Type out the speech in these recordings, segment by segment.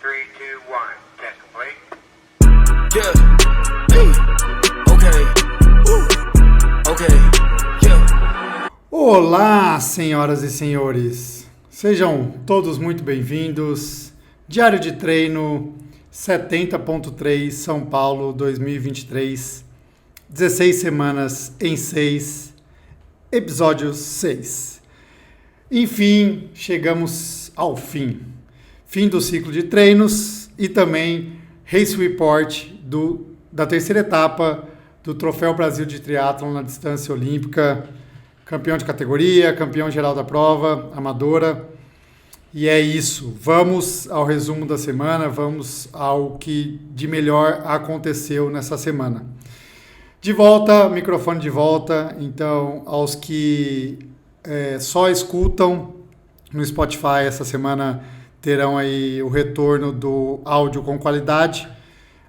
3, 2, 1. Test complete. Yeah. Hey. Okay. Okay. Yeah. Olá, senhoras e senhores. Sejam todos muito bem-vindos. Diário de treino 70.3 São Paulo 2023. 16 semanas em 6. Episódio 6. Enfim, chegamos ao fim. Fim do ciclo de treinos e também Race Report da terceira etapa do Troféu Brasil de Triatlon na distância olímpica. Campeão de categoria, campeão geral da prova, amadora. E é isso. Vamos ao resumo da semana, vamos ao que de melhor aconteceu nessa semana. De volta, microfone de volta. Então, aos que só escutam no Spotify essa semana terão aí o retorno do áudio com qualidade.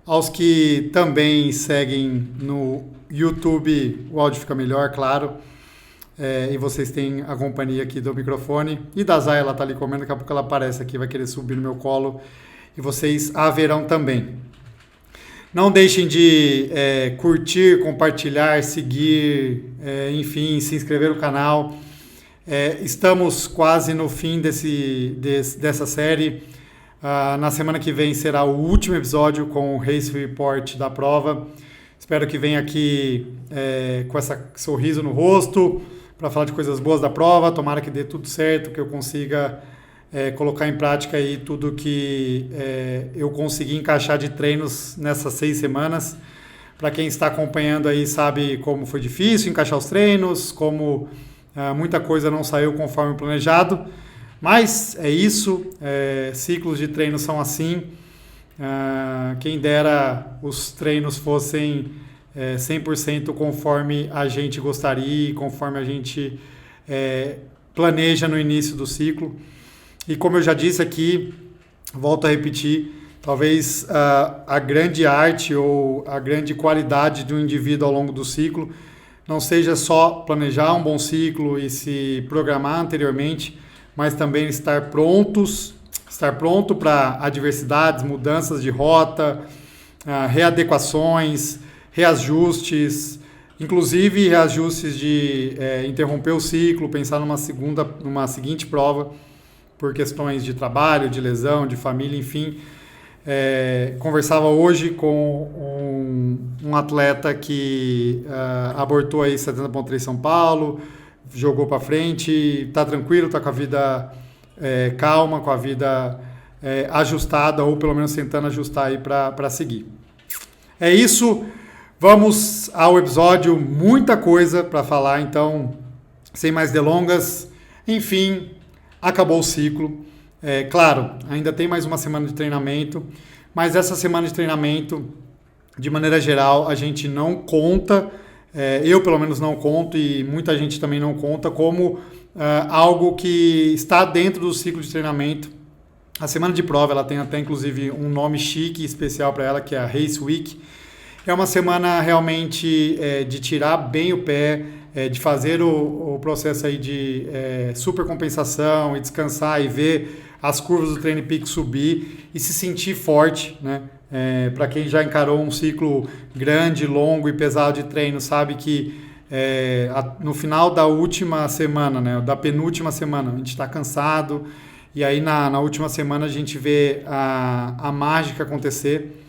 Aos que também seguem no YouTube, o áudio fica melhor, claro. E vocês têm a companhia aqui do microfone. E da Zaya, ela tá ali comendo, daqui a pouco ela aparece aqui, vai querer subir no meu colo. E vocês a verão também. Não deixem de curtir, compartilhar, seguir, enfim, se inscrever no canal. Estamos quase no fim dessa série. Na semana que vem será o último episódio com o Race Report da prova. Espero que venha aqui com esse sorriso no rosto para falar de coisas boas da prova. Tomara que dê tudo certo, que eu consiga colocar em prática aí tudo que eu consegui encaixar de treinos nessas 6 semanas. Para quem está acompanhando aí sabe como foi difícil encaixar os treinos, como muita coisa não saiu conforme planejado. Mas é isso, ciclos de treino são assim. Quem dera os treinos fossem 100% conforme a gente gostaria, conforme a gente planeja no início do ciclo. E como eu já disse aqui, volto a repetir, talvez a grande arte ou a grande qualidade de um indivíduo ao longo do ciclo não seja só planejar um bom ciclo e se programar anteriormente, mas também estar pronto para adversidades, mudanças de rota, readequações, reajustes, inclusive reajustes de interromper o ciclo, pensar numa seguinte prova por questões de trabalho, de lesão, de família, enfim. Conversava hoje com um atleta que abortou aí 70.3 São Paulo, jogou para frente, está tranquilo, está com a vida calma, com a vida ajustada, ou pelo menos tentando ajustar aí para seguir. É isso, vamos ao episódio, muita coisa para falar, então, sem mais delongas, enfim, acabou o ciclo. Claro, ainda tem mais uma semana de treinamento, mas essa semana de treinamento, de maneira geral, a gente não conta, eu pelo menos não conto e muita gente também não conta como algo que está dentro do ciclo de treinamento. A semana de prova ela tem até inclusive um nome chique e especial para ela, que é a Race Week. É uma semana realmente de tirar bem o pé, de fazer o processo aí de supercompensação e descansar e ver as curvas do Training Peaks subir e se sentir forte, né? Para quem já encarou um ciclo grande, longo e pesado de treino, sabe que no final da última semana, né, da penúltima semana, a gente está cansado e aí na última semana a gente vê a mágica acontecer.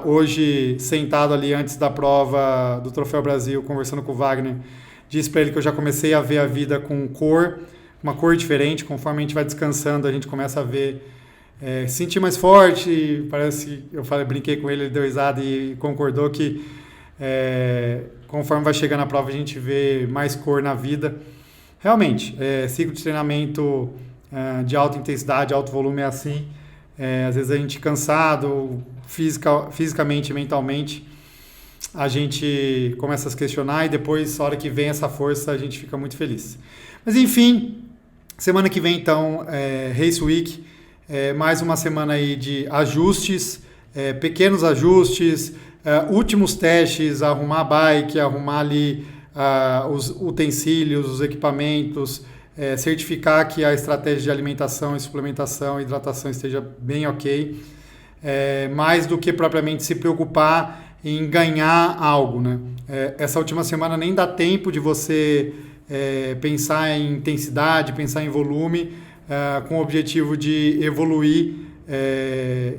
Hoje, sentado ali antes da prova do Troféu Brasil, conversando com o Wagner, disse para ele que eu já comecei a ver a vida com uma cor diferente. Conforme a gente vai descansando, a gente começa a ver, sentir mais forte. Parece, brinquei com ele, ele deu risada e concordou que conforme vai chegando a prova, a gente vê mais cor na vida. Realmente, ciclo de treinamento de alta intensidade, alto volume é assim. Às vezes a gente cansado, fisicamente e mentalmente, a gente começa a se questionar e depois, na hora que vem essa força, a gente fica muito feliz. Mas enfim, semana que vem então, Race Week, mais uma semana aí de ajustes, pequenos ajustes, últimos testes, arrumar a bike, arrumar ali os utensílios, os equipamentos, certificar que a estratégia de alimentação, suplementação e hidratação esteja bem ok, mais do que propriamente se preocupar em ganhar algo, né? Essa última semana nem dá tempo de você pensar em intensidade, pensar em volume, com o objetivo de evoluir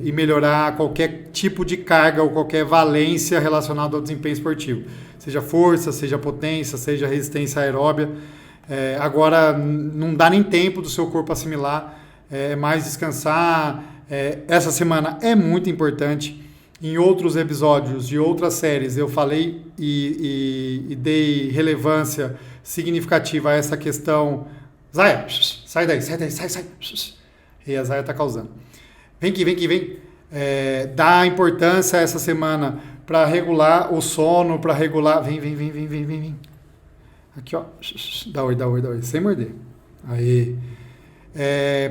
e melhorar qualquer tipo de carga ou qualquer valência relacionada ao desempenho esportivo. Seja força, seja potência, seja resistência aeróbia. Agora não dá nem tempo do seu corpo assimilar, mais descansar. Essa semana é muito importante. Em outros episódios de outras séries eu falei e dei relevância significativa a essa questão. Zaya, sai daí, sai. E a Zaya está causando. Vem aqui. Dá importância essa semana para regular o sono, para regular... Vem. Aqui, ó. Dá oi. Sem morder. Aí.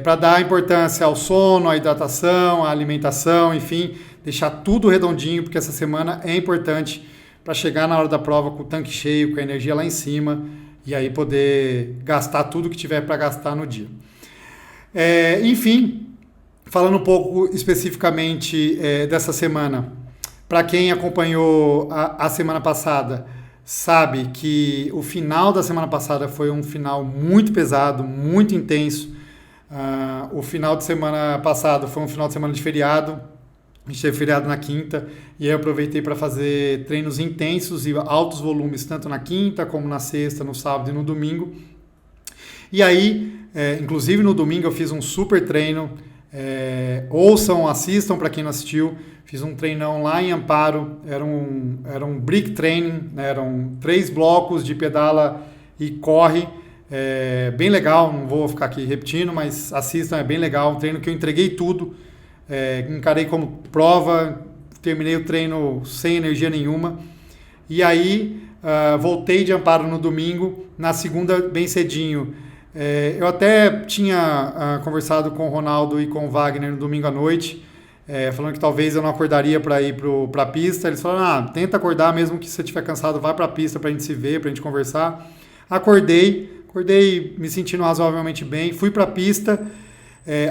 Para dar importância ao sono, à hidratação, à alimentação, enfim, deixar tudo redondinho, porque essa semana é importante para chegar na hora da prova com o tanque cheio, com a energia lá em cima, e aí poder gastar tudo que tiver para gastar no dia. Enfim, falando um pouco especificamente dessa semana, para quem acompanhou a semana passada, sabe que o final da semana passada foi um final muito pesado, muito intenso. O final de semana passado foi um final de semana de feriado. A gente teve feriado na quinta e eu aproveitei para fazer treinos intensos e altos volumes, tanto na quinta como na sexta, no sábado e no domingo. E aí, inclusive no domingo eu fiz um super treino. Ouçam, assistam para quem não assistiu. Fiz um treinão lá em Amparo. Era um brick training, né? Eram 3 blocos de pedala e corre. Bem legal, não vou ficar aqui repetindo, mas assistam, é bem legal. Um treino que eu entreguei tudo. Encarei como prova, terminei o treino sem energia nenhuma. E aí, voltei de Amparo no domingo, na segunda bem cedinho. Eu até tinha conversado com o Ronaldo e com o Wagner no domingo à noite, falando que talvez eu não acordaria para ir para a pista. Eles falaram, tenta acordar, mesmo que você estiver cansado, vai para a pista para a gente se ver, para a gente conversar. Acordei, me sentindo razoavelmente bem, fui para a pista,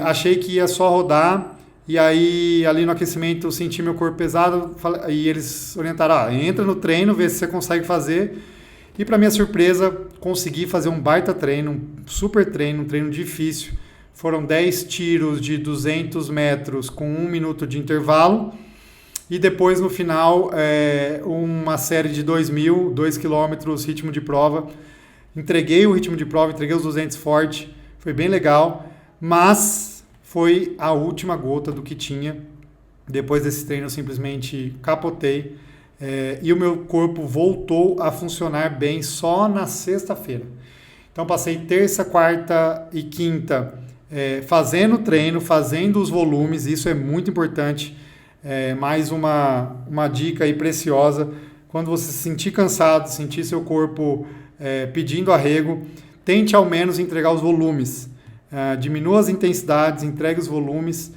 achei que ia só rodar. E aí, ali no aquecimento, eu senti meu corpo pesado e eles orientaram, entra no treino, vê se você consegue fazer. E para minha surpresa, consegui fazer um baita treino, um super treino, um treino difícil. Foram 10 tiros de 200 metros com 1 minuto de intervalo. E depois, no final, uma série de 2 quilômetros, ritmo de prova. Entreguei o ritmo de prova, entreguei os 200 forte, foi bem legal. Mas... foi a última gota do que tinha. Depois desse treino eu simplesmente capotei. E o meu corpo voltou a funcionar bem só na sexta-feira. Então passei terça, quarta e quinta fazendo treino, fazendo os volumes. Isso é muito importante. Mais uma dica aí preciosa. Quando você se sentir cansado, sentir seu corpo pedindo arrego, tente ao menos entregar os volumes. Diminua as intensidades, entregue os volumes.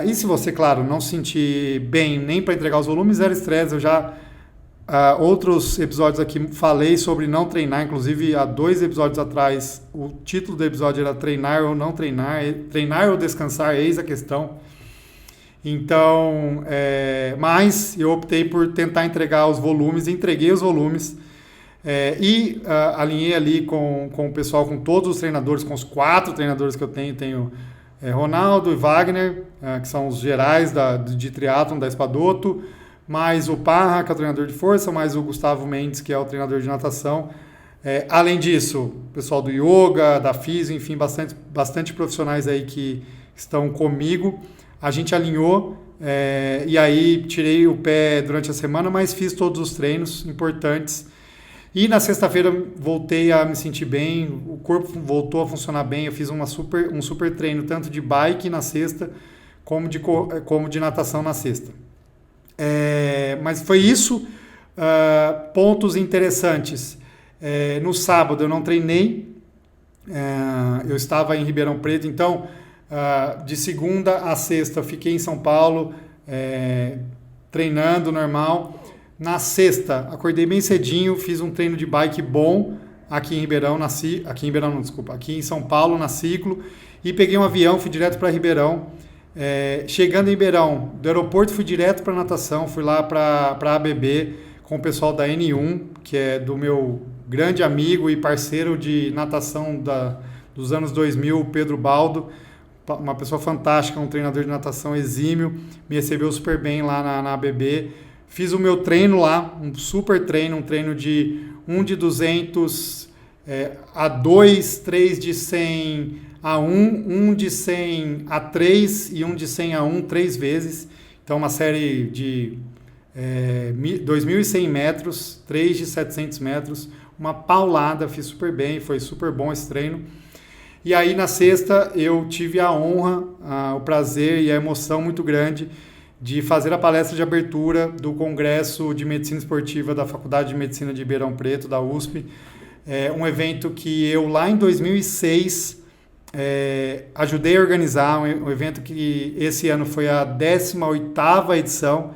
E se você, claro, não se sentir bem nem para entregar os volumes, zero estresse. Eu já, outros episódios aqui, falei sobre não treinar. Inclusive, há 2 episódios atrás, o título do episódio era treinar ou não treinar. Treinar ou descansar, eis a questão. Então, mas eu optei por tentar entregar os volumes, entreguei os volumes. Alinhei ali com o pessoal, com todos os treinadores, com os 4 treinadores que eu tenho Ronaldo e Wagner, que são os gerais de triatlon da Espadoto, mais o Parra, que é o treinador de força, mais o Gustavo Mendes, que é o treinador de natação. Além disso, o pessoal do yoga, da físio, enfim, bastante profissionais aí que estão comigo. A gente alinhou e aí tirei o pé durante a semana, mas fiz todos os treinos importantes. E na sexta-feira voltei a me sentir bem, o corpo voltou a funcionar bem. Eu fiz um super treino, tanto de bike na sexta, como de natação na sexta. Mas foi isso. Pontos interessantes. No sábado eu não treinei, eu estava em Ribeirão Preto, então de segunda a sexta eu fiquei em São Paulo, treinando normal. Na sexta, acordei bem cedinho, fiz um treino de bike bom, aqui em Ribeirão, aqui em São Paulo, na Ciclo, e peguei um avião, fui direto para Ribeirão. Chegando em Ribeirão, do aeroporto fui direto para natação, fui lá para a ABB com o pessoal da N1, que é do meu grande amigo e parceiro de natação dos anos 2000, Pedro Baldo, uma pessoa fantástica, um treinador de natação exímio, me recebeu super bem lá na ABB. Fiz o meu treino lá, um super treino, um treino de 1 de 200 a 2, 3 de 100 a 1, 1 de 100 a 3 e 1 de 100 a 1, 3 vezes. Então uma série de 2.100 metros, 3 de 700 metros, uma paulada, fiz super bem, foi super bom esse treino. E aí na sexta eu tive a honra, o prazer e a emoção muito grande de fazer a palestra de abertura do Congresso de Medicina Esportiva da Faculdade de Medicina de Ribeirão Preto, da USP. Um evento que eu lá em 2006 ajudei a organizar, um evento que esse ano foi a 18ª edição.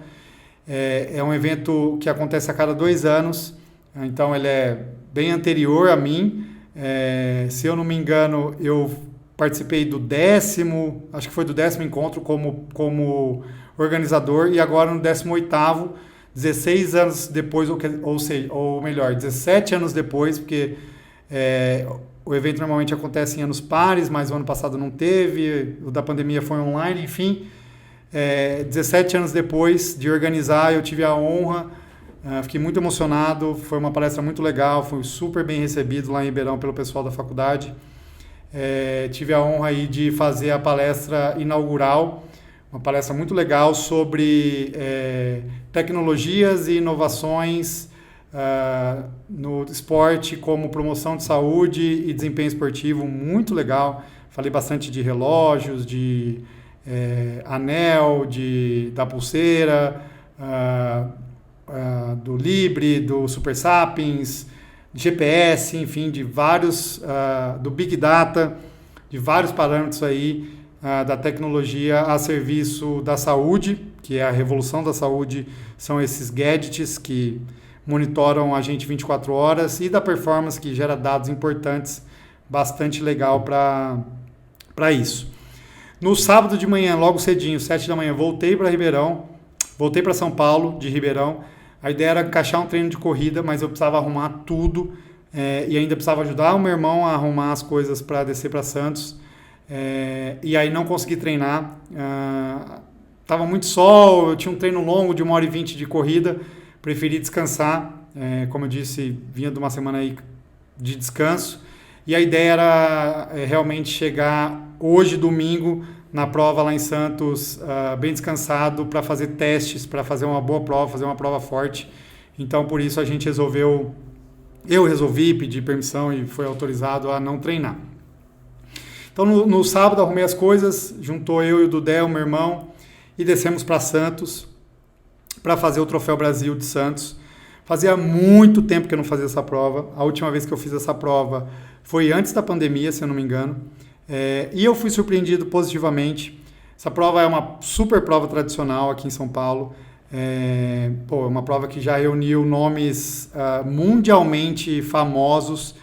É um evento que acontece a cada 2 anos, então ele é bem anterior a mim. Se eu não me engano, eu participei do 10º, acho que foi do 10º encontro como organizador, e agora no 18º, 16 anos depois, ou melhor, 17 anos depois, porque o evento normalmente acontece em anos pares, mas o ano passado não teve, o da pandemia foi online, enfim. 17 anos depois de organizar, eu tive a honra, fiquei muito emocionado, foi uma palestra muito legal, fui super bem recebido lá em Ribeirão pelo pessoal da faculdade. Tive a honra aí de fazer a palestra inaugural, uma palestra muito legal sobre tecnologias e inovações no esporte, como promoção de saúde e desempenho esportivo, muito legal. Falei bastante de relógios, de anel, da pulseira, do Libre, do Super Sapiens, GPS, enfim, de vários, do Big Data, de vários parâmetros aí da tecnologia a serviço da saúde, que é a revolução da saúde, são esses gadgets que monitoram a gente 24 horas, e da performance, que gera dados importantes, bastante legal para isso. No sábado de manhã, logo cedinho, 7 da manhã, voltei para São Paulo, de Ribeirão. A ideia era encaixar um treino de corrida, mas eu precisava arrumar tudo e ainda precisava ajudar o meu irmão a arrumar as coisas para descer para Santos. E aí não consegui treinar. Tava muito sol, eu tinha um treino longo de 1h20 de corrida, preferi descansar. Como eu disse, vinha de uma semana aí de descanso. E a ideia era realmente chegar hoje, domingo, na prova lá em Santos, bem descansado, para fazer testes, para fazer uma boa prova, fazer uma prova forte. Então, por isso, eu resolvi pedir permissão e foi autorizado a não treinar. Então, no sábado, arrumei as coisas, juntou eu e o Dudé, meu irmão, e descemos para Santos, para fazer o Troféu Brasil de Santos. Fazia muito tempo que eu não fazia essa prova. A última vez que eu fiz essa prova foi antes da pandemia, se eu não me engano. E eu fui surpreendido positivamente. Essa prova é uma super prova tradicional aqui em São Paulo. É uma prova que já reuniu nomes mundialmente famosos.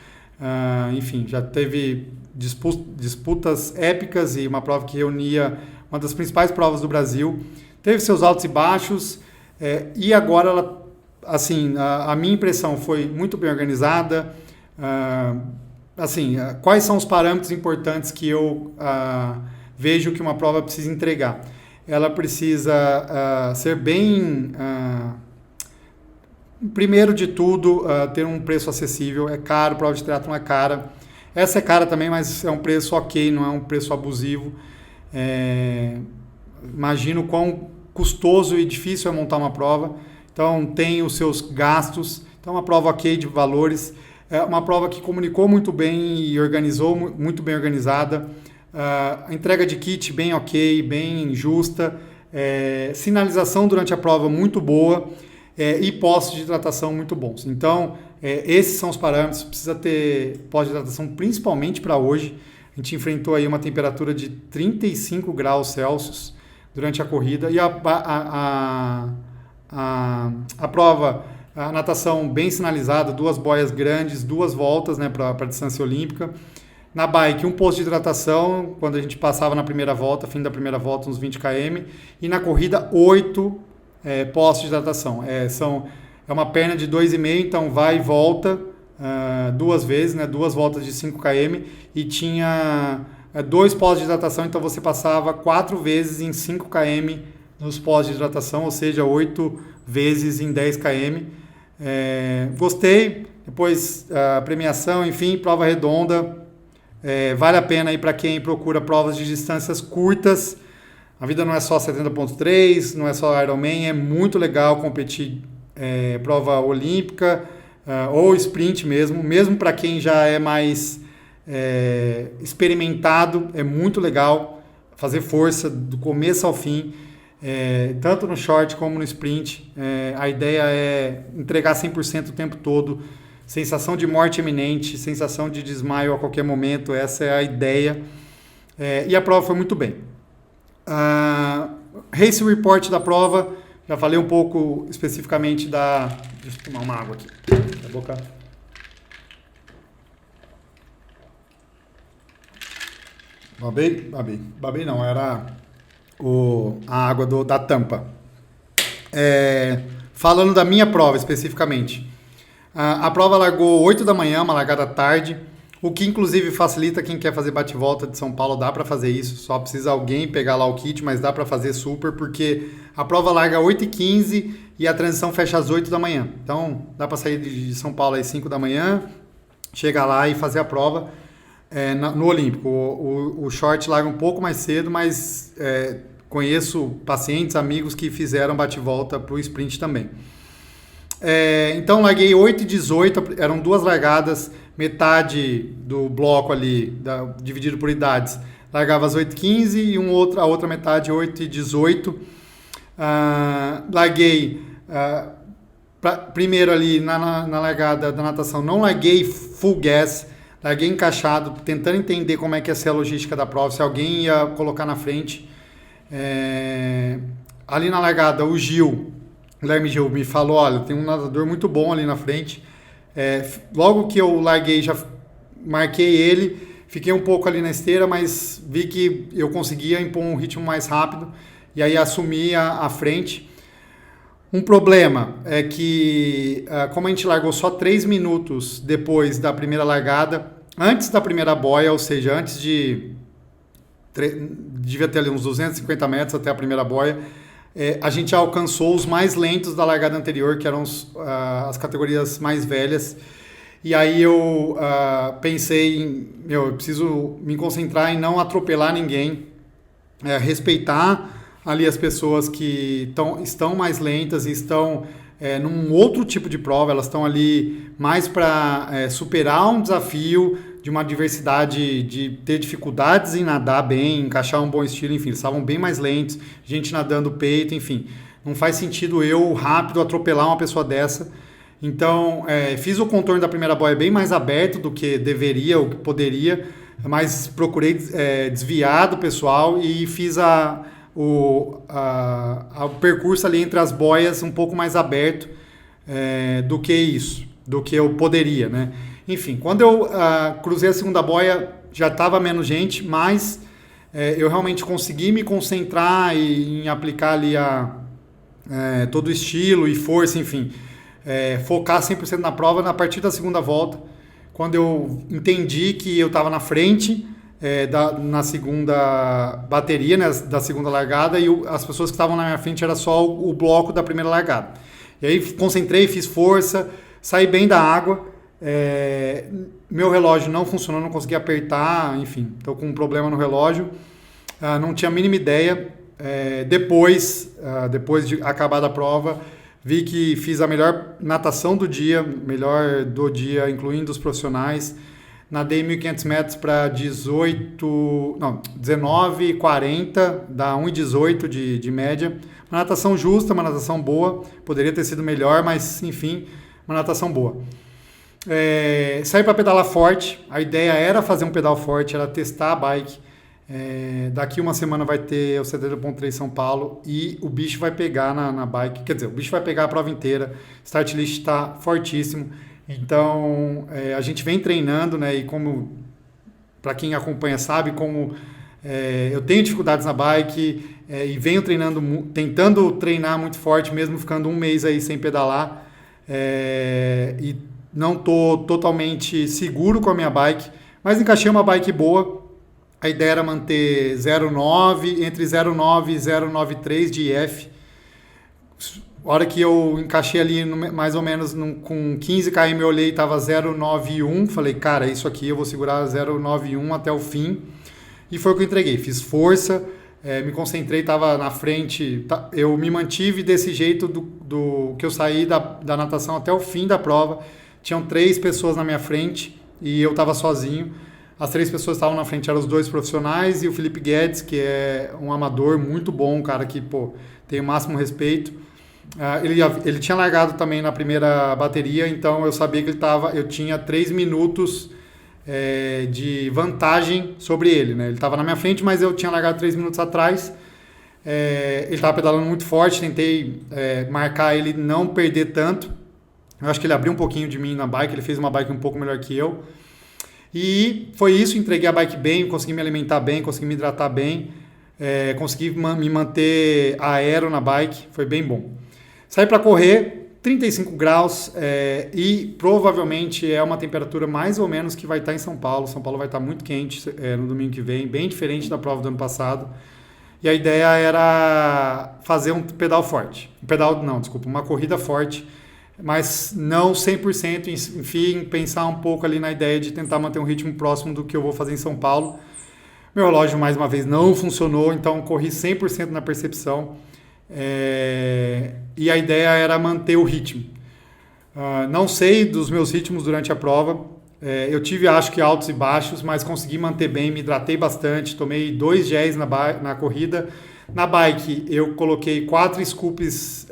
Enfim, já teve disputas épicas e uma prova que reunia uma das principais provas do Brasil. Teve seus altos e baixos. E agora, ela, assim, a minha impressão foi muito bem organizada. Assim, quais são os parâmetros importantes que eu vejo que uma prova precisa entregar? Ela precisa ser bem... primeiro de tudo, ter um preço acessível. É caro, prova de triatlon é cara. Essa é cara também, mas é um preço ok, não é um preço abusivo. Imagino quão custoso e difícil é montar uma prova. Então, tem os seus gastos. Então, uma prova ok de valores. É uma prova que comunicou muito bem e organizou, muito bem organizada. A entrega de kit bem ok, bem justa. Sinalização durante a prova muito boa. E postos de hidratação muito bons. Então, esses são os parâmetros. Precisa ter pós de hidratação, principalmente para hoje. A gente enfrentou aí uma temperatura de 35 graus Celsius durante a corrida. E a prova A natação bem sinalizada, 2 boias grandes, 2 voltas, né, para a distância olímpica. Na bike, um posto de hidratação, quando a gente passava na primeira volta, fim da primeira volta, uns 20 km. E na corrida, 8 postos de hidratação. É uma perna de 2,5, então vai e volta 2 vezes, né, 2 voltas de 5 km. E tinha 2 postos de hidratação, então você passava 4 vezes em 5 km nos postos de hidratação, ou seja, 8 vezes em 10 km. Gostei. Depois, premiação, enfim, prova redonda. Vale a pena aí para quem procura provas de distâncias curtas. A vida não é só 70.3, não é só Ironman, é muito legal competir prova olímpica ou sprint mesmo para quem já é mais experimentado, é muito legal fazer força do começo ao fim, tanto no short como no sprint. A ideia é entregar 100% o tempo todo. Sensação de morte iminente, sensação de desmaio a qualquer momento, essa é a ideia. E a prova foi muito bem. Race Report da prova, já falei um pouco especificamente da... Deixa eu tomar uma água aqui. A boca... Babei não, era a água da tampa. Falando da minha prova especificamente. A prova largou 8 da manhã, uma largada tarde, o que inclusive facilita quem quer fazer bate-volta de São Paulo, dá para fazer isso, só precisa alguém pegar lá o kit, mas dá para fazer super, porque a prova larga 8h15 e a transição fecha às 8 da manhã. Então dá para sair de São Paulo às 5 da manhã, chegar lá e fazer a prova no Olímpico. O short larga um pouco mais cedo, mas conheço pacientes, amigos que fizeram bate-volta para o sprint também. Então larguei 8h18, eram 2 largadas, metade do bloco ali, dividido por idades, largava às 8h15 e a outra metade 8h18. Larguei primeiro ali na largada da natação, não larguei full gas, larguei encaixado, tentando entender como é que ia ser a logística da prova, se alguém ia colocar na frente. Ali na largada, o Guilherme Gil me falou, olha, tem um nadador muito bom ali na frente. Logo que eu larguei, já marquei ele, fiquei um pouco ali na esteira, mas vi que eu conseguia impor um ritmo mais rápido e aí assumi a frente. Um problema é que, como a gente largou só 3 minutos depois da primeira largada, antes da primeira boia, ou seja, antes devia ter ali uns 250 metros até a primeira boia, a gente já alcançou os mais lentos da largada anterior, que eram as categorias mais velhas. E aí eu pensei, eu preciso me concentrar em não atropelar ninguém, respeitar ali as pessoas que estão mais lentas e estão num outro tipo de prova, elas estão ali mais para superar um desafio de uma diversidade, de ter dificuldades em nadar bem, encaixar um bom estilo, enfim, eles estavam bem mais lentos, gente nadando peito, enfim. Não faz sentido eu, rápido, atropelar uma pessoa dessa. Então, fiz o contorno da primeira boia bem mais aberto do que deveria ou que poderia, mas procurei desviar do pessoal e fiz o percurso ali entre as boias um pouco mais aberto do que isso, do que eu poderia, né? Enfim, quando eu cruzei a segunda boia, já estava menos gente, mas eu realmente consegui me concentrar em aplicar ali todo o estilo e força, enfim, focar 100% na prova a partir da segunda volta, quando eu entendi que eu estava na frente na segunda bateria, né, da segunda largada, e as pessoas que estavam na minha frente era só o bloco da primeira largada. E aí concentrei, fiz força, saí bem da água. Meu relógio não funcionou, não consegui apertar, enfim, estou com um problema no relógio, não tinha a mínima ideia. Depois de acabar da prova, vi que fiz a melhor natação do dia, incluindo os profissionais. Nadei 1.500 metros para 19,40, dá 1,18 de média. Uma natação justa, uma natação boa, poderia ter sido melhor, mas enfim, uma natação boa. Saí para pedalar forte, a ideia era fazer um pedal forte, era testar a bike. Daqui uma semana vai ter o 70.3 São Paulo e o bicho vai pegar na bike. Quer dizer, o bicho vai pegar a prova inteira. Start list está fortíssimo. Então, a gente vem treinando, né? E como, para quem acompanha sabe, como eu tenho dificuldades na bike e venho treinando, tentando treinar muito forte, mesmo ficando um mês aí sem pedalar. E não estou totalmente seguro com a minha bike, mas encaixei uma bike boa. A ideia era manter 0,9, entre 0,9 e 0,93 de IF. A hora que eu encaixei ali, mais ou menos com 15 km, eu olhei e estava 0,91. Falei, cara, isso aqui eu vou segurar 0,91 até o fim. E foi o que eu entreguei. Fiz força, me concentrei, estava na frente. Eu me mantive desse jeito do que eu saí da natação até o fim da prova. Tinham 3 pessoas na minha frente e eu estava sozinho. As 3 pessoas que estavam na frente eram os 2 profissionais e o Felipe Guedes, que é um amador muito bom, um cara que tem o máximo respeito. Ele tinha largado também na primeira bateria, então eu sabia que eu tinha 3 minutos de vantagem sobre ele, né? Ele estava na minha frente, mas eu tinha largado 3 minutos atrás. Ele estava pedalando muito forte, tentei marcar ele não perder tanto. Eu acho que ele abriu um pouquinho de mim na bike, ele fez uma bike um pouco melhor que eu. E foi isso, entreguei a bike bem, consegui me alimentar bem, consegui me hidratar bem, consegui me manter aero na bike, foi bem bom. Saí para correr, 35 graus e provavelmente é uma temperatura mais ou menos que vai estar em São Paulo. São Paulo vai estar muito quente no domingo que vem, bem diferente da prova do ano passado. E a ideia era fazer um pedal forte. Uma corrida forte, mas não 100%, enfim, pensar um pouco ali na ideia de tentar manter um ritmo próximo do que eu vou fazer em São Paulo. Meu relógio, mais uma vez, não funcionou, então corri 100% na percepção. E a ideia era manter o ritmo. Não sei dos meus ritmos durante a prova. Eu tive, acho que, altos e baixos, mas consegui manter bem, me hidratei bastante, tomei 2 géis na corrida. Na bike, eu coloquei 4 scoops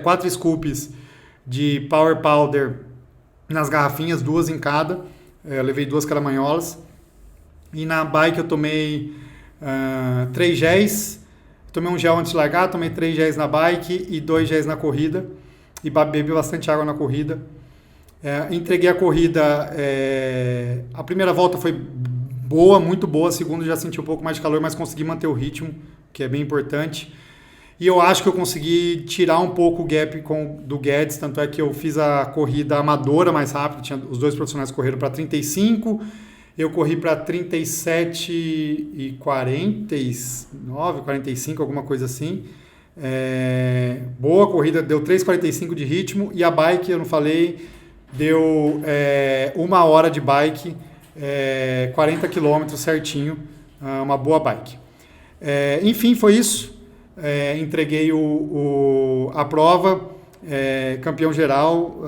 4 scoops de Power Powder nas garrafinhas, 2 em cada. Eu levei 2 caramanholas. E na bike eu tomei 3 géis. Tomei um gel antes de largar, tomei 3 géis na bike e 2 géis na corrida. E bebi bastante água na corrida. Entreguei a corrida. A primeira volta foi boa, muito boa. A segunda já senti um pouco mais de calor, mas consegui manter o ritmo, que é bem importante. E eu acho que eu consegui tirar um pouco o gap do Guedes, tanto é que eu fiz a corrida amadora mais rápido. Os 2 profissionais correram para 35, eu corri para 37 e 49, 45, alguma coisa assim. Boa corrida, deu 3,45 de ritmo. E a bike, eu não falei, deu 1 hora de bike, 40 km certinho, uma boa bike. Enfim, foi isso. Entreguei a prova, campeão geral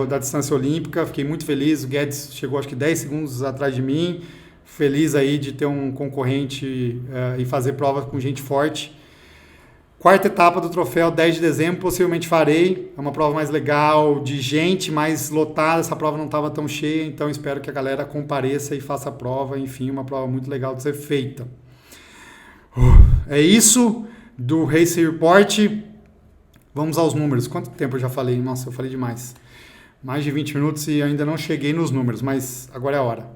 da distância olímpica. Fiquei muito feliz. O Guedes chegou acho que 10 segundos atrás de mim. Feliz aí de ter um concorrente e fazer prova com gente forte. 4ª etapa do troféu, 10 de dezembro, possivelmente farei. É uma prova mais legal, de gente mais lotada. Essa prova não estava tão cheia, então espero que a galera compareça e faça a prova. Enfim, uma prova muito legal de ser feita. É isso do Race Report. Vamos aos números. Quanto tempo eu já falei? Nossa, eu falei demais. Mais de 20 minutos e ainda não cheguei nos números, mas agora é a hora.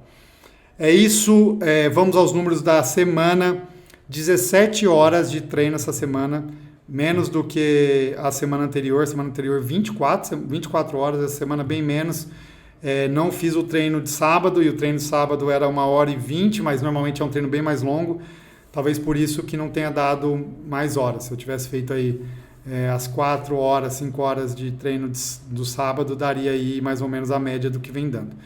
É isso, vamos aos números da semana. 17 horas de treino essa semana, menos do que a semana anterior. Semana anterior 24 horas, essa semana bem menos. Não fiz o treino de sábado, e o treino de sábado era 1h20, mas normalmente é um treino bem mais longo. Talvez por isso que não tenha dado mais horas. Se eu tivesse feito aí as 4 horas, 5 horas de treino do sábado, daria aí mais ou menos a média do que vem dando.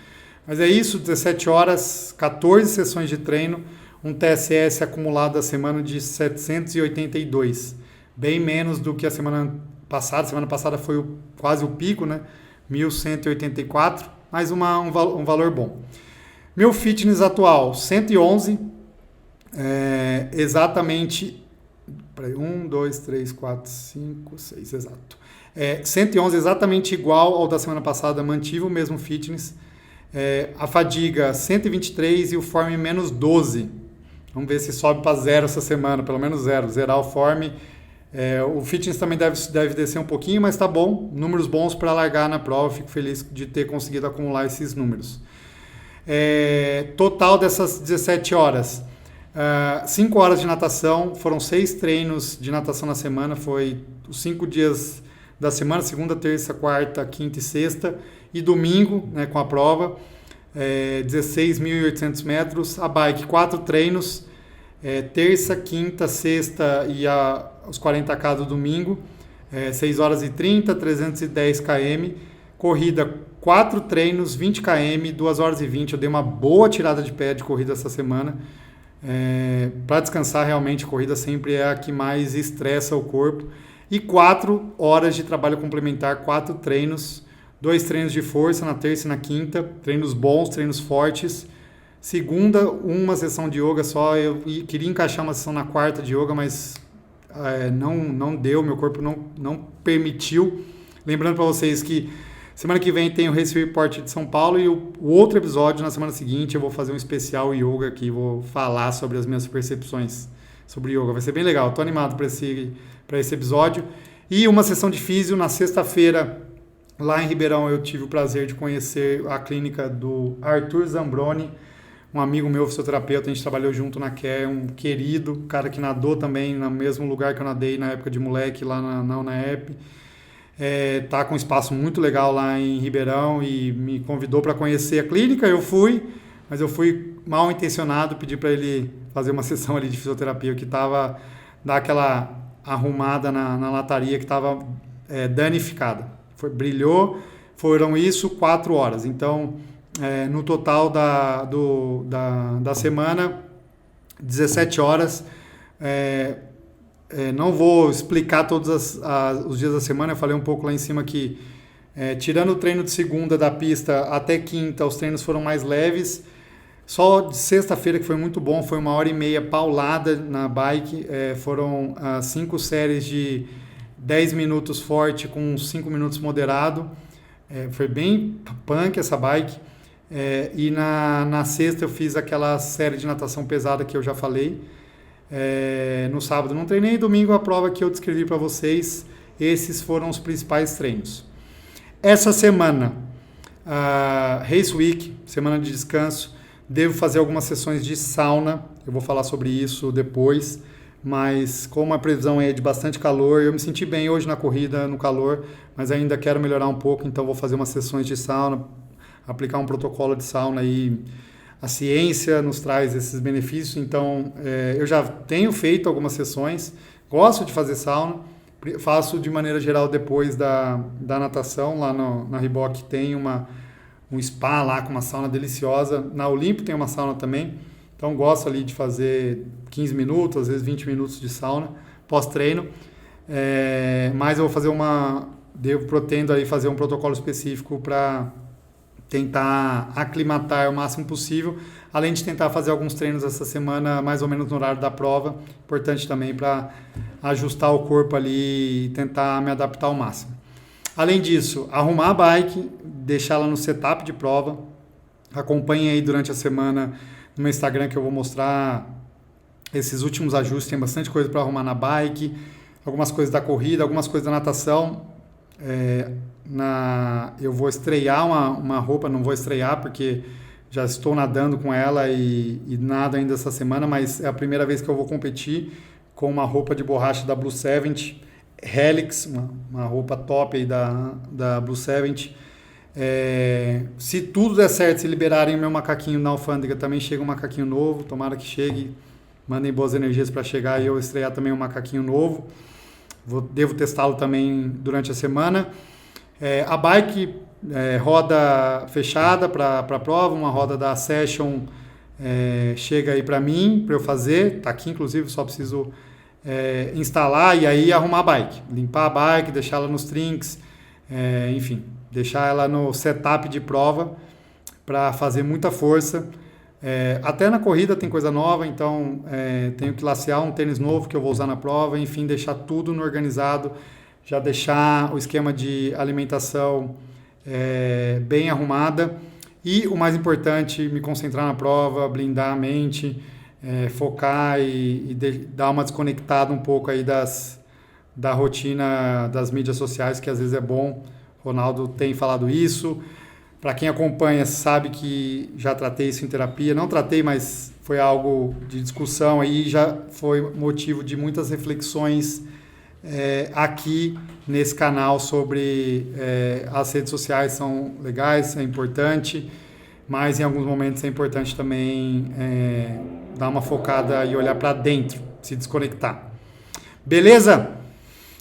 Mas é isso, 17 horas, 14 sessões de treino, um TSS acumulado da semana de 782. Bem menos do que a semana passada. Semana passada foi quase o pico, né? 1.184, mas um valor bom. Meu fitness atual, 111, exatamente... 1, 2, 3, 4, 5, 6, exato. 111 exatamente igual ao da semana passada, mantive o mesmo fitness. A fadiga 123 e o form menos 12. Vamos ver se sobe para 0 essa semana, pelo menos 0. Zerar o form. O fitness também deve descer um pouquinho, mas tá bom. Números bons para largar na prova. Fico feliz de ter conseguido acumular esses números. Total dessas 17 horas. 5 horas de natação. Foram 6 treinos de natação na semana. Foi os 5 dias da semana. Segunda, terça, quarta, quinta e sexta. E domingo, né, com a prova. 16.800 metros. A bike, 4 treinos. Terça, quinta, sexta e os 40K do domingo, 6 horas e 30, 310 km, corrida, 4 treinos, 20 km, 2 horas e 20, eu dei uma boa tirada de pé de corrida essa semana, para descansar realmente, a corrida sempre é a que mais estressa o corpo, e 4 horas de trabalho complementar, 4 treinos, 2 treinos de força na terça e na quinta, treinos bons, treinos fortes. Segunda, uma sessão de yoga só. Eu queria encaixar uma sessão na quarta de yoga, mas não deu, meu corpo não permitiu. Lembrando para vocês que semana que vem tem o Race Report de São Paulo e o outro episódio na semana seguinte eu vou fazer um especial yoga aqui, vou falar sobre as minhas percepções sobre yoga. Vai ser bem legal, estou animado para esse episódio. E uma sessão de físio na sexta-feira, lá em Ribeirão, eu tive o prazer de conhecer a clínica do Arthur Zambroni, um amigo meu, fisioterapeuta, a gente trabalhou junto na Care, um querido, cara que nadou também no mesmo lugar que eu nadei na época de moleque, lá na UNAEP. Tá com um espaço muito legal lá em Ribeirão e me convidou para conhecer a clínica, eu fui, mas eu fui mal intencionado, pedi para ele fazer uma sessão ali de fisioterapia, que estava, dar aquela arrumada na lataria que estava danificada. Brilhou, foram isso 4 horas, então... no total da semana, 17 horas. Não vou explicar todos os dias da semana, eu falei um pouco lá em cima que, tirando o treino de segunda da pista até quinta, os treinos foram mais leves. Só de sexta-feira, que foi muito bom, foi 1h30 paulada na bike. Foram 5 séries de 10 minutos forte com 5 minutos moderado. Foi bem punk essa bike. E na sexta eu fiz aquela série de natação pesada que eu já falei. No sábado não treinei, domingo a prova que eu descrevi para vocês. Esses foram os principais treinos. Essa semana, Race Week, semana de descanso, devo fazer algumas sessões de sauna. Eu vou falar sobre isso depois, mas como a previsão é de bastante calor, eu me senti bem hoje na corrida, no calor, mas ainda quero melhorar um pouco, então vou fazer umas sessões de sauna, aplicar um protocolo de sauna aí. A ciência nos traz esses benefícios, então eu já tenho feito algumas sessões, gosto de fazer sauna, faço de maneira geral depois da natação, lá na Reebok tem um spa lá com uma sauna deliciosa, na Olimpo tem uma sauna também, então gosto ali de fazer 15 minutos, às vezes 20 minutos de sauna pós-treino, mas eu vou fazer pretendo aí fazer um protocolo específico para tentar aclimatar o máximo possível, além de tentar fazer alguns treinos essa semana, mais ou menos no horário da prova, importante também para ajustar o corpo ali e tentar me adaptar ao máximo. Além disso, arrumar a bike, deixá-la no setup de prova, acompanhe aí durante a semana no meu Instagram que eu vou mostrar esses últimos ajustes, tem bastante coisa para arrumar na bike, algumas coisas da corrida, algumas coisas da natação. Eu vou estrear uma roupa, não vou estrear porque já estou nadando com ela e nado ainda essa semana, mas é a primeira vez que eu vou competir com uma roupa de borracha da Blue 70 Helix, uma roupa top aí da Blue 70. Se tudo der certo, se liberarem o meu macaquinho na alfândega, também chega um macaquinho novo, tomara que chegue, mandem boas energias para chegar e eu estrear também um macaquinho novo. Devo testá-lo também durante a semana. A bike, roda fechada para a prova, uma roda da Session chega aí para mim, para eu fazer, tá aqui inclusive, só preciso instalar e aí arrumar a bike, limpar a bike, deixar ela nos trinks, enfim, deixar ela no setup de prova para fazer muita força. Até na corrida tem coisa nova, então tenho que lacear um tênis novo que eu vou usar na prova, enfim, deixar tudo no organizado, já deixar o esquema de alimentação bem arrumada E o mais importante, me concentrar na prova, blindar a mente, focar e dar uma desconectada um pouco aí da rotina das mídias sociais, que às vezes é bom. Ronaldo tem falado isso. Para quem acompanha, sabe que já tratei isso em terapia. Não tratei, mas foi algo de discussão aí, já foi motivo de muitas reflexões aqui nesse canal sobre as redes sociais são legais, é importante, mas em alguns momentos é importante também dar uma focada e olhar para dentro, se desconectar. Beleza?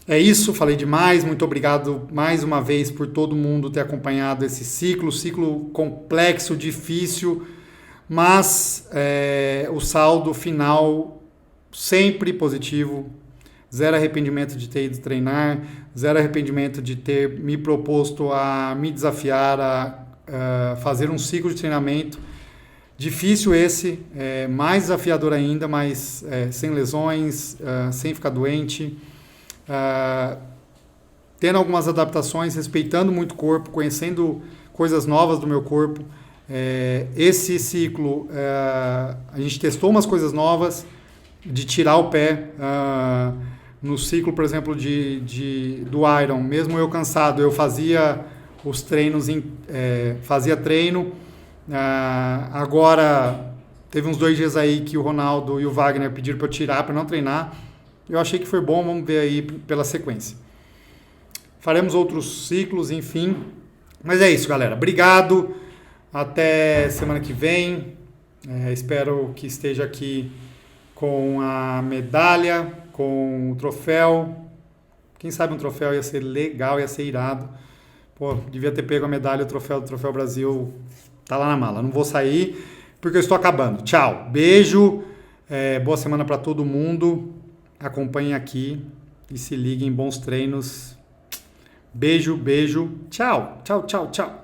É isso, falei demais, muito obrigado mais uma vez por todo mundo ter acompanhado esse ciclo complexo, difícil, mas o saldo final sempre positivo, zero arrependimento de ter ido treinar, zero arrependimento de ter me proposto a me desafiar a fazer um ciclo de treinamento. Difícil esse, mais desafiador ainda, mas sem lesões, sem ficar doente, tendo algumas adaptações, respeitando muito o corpo, conhecendo coisas novas do meu corpo. Esse ciclo, a gente testou umas coisas novas, de tirar o pé. No ciclo, por exemplo, do Iron, mesmo eu cansado, eu fazia os treinos, fazia treino. Agora, teve uns 2 dias aí que o Ronaldo e o Wagner pediram para eu tirar, para não treinar. Eu achei que foi bom, vamos ver aí pela sequência. Faremos outros ciclos, enfim. Mas é isso, galera. Obrigado. Até semana que vem. Espero que esteja aqui com a medalha, com o troféu. Quem sabe um troféu ia ser legal, ia ser irado. Pô, devia ter pego a medalha, o troféu do Troféu Brasil tá lá na mala. Não vou sair porque eu estou acabando. Tchau, beijo, boa semana para todo mundo. Acompanhem aqui e se liguem, bons treinos. Beijo, beijo. Tchau, tchau, tchau, tchau.